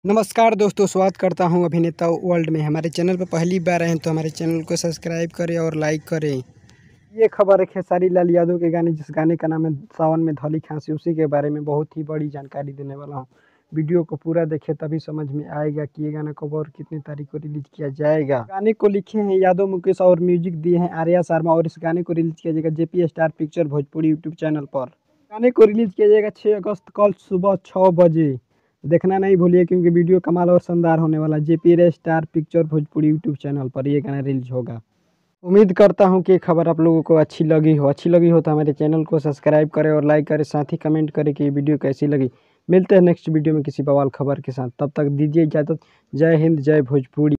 नमस्कार दोस्तों, स्वागत करता हूं अभिनेता वर्ल्ड में। हमारे चैनल पर पहली बार आए हैं तो हमारे चैनल को सब्सक्राइब करें और लाइक करें। ये खबर है खेसारी लाल यादव के गाने, जिस गाने का नाम है सावन में धौली खांसी, उसी के बारे में बहुत ही बड़ी जानकारी देने वाला हूं। वीडियो को पूरा देखें तभी समझ में आएगा कि ये गाना कब और कितनी तारीख को रिलीज किया जाएगा। गाने को लिखे हैं यादव मुकेश और म्यूजिक दिए हैं आर्या शर्मा, और इस गाने को रिलीज किया जाएगा JP star picture Bhojpuri YouTube channel पर। गाने को रिलीज किया जाएगा 6 अगस्त कल सुबह 6 बजे। देखना नहीं भूलिए क्योंकि वीडियो कमाल और शानदार होने वाला। JP star picture Bhojpuri YouTube channel पर ये गाना रिलीज होगा। उम्मीद करता हूं कि ये खबर आप लोगों को अच्छी लगी हो तो हमारे चैनल को सब्सक्राइब करें और लाइक करें, साथ ही कमेंट करें कि ये वीडियो कैसी लगी। मिलते हैं नेक्स्ट वीडियो में किसी बवाल खबर के साथ, तब तक दीजिए इजाज़त। जय हिंद, जय भोजपुरी।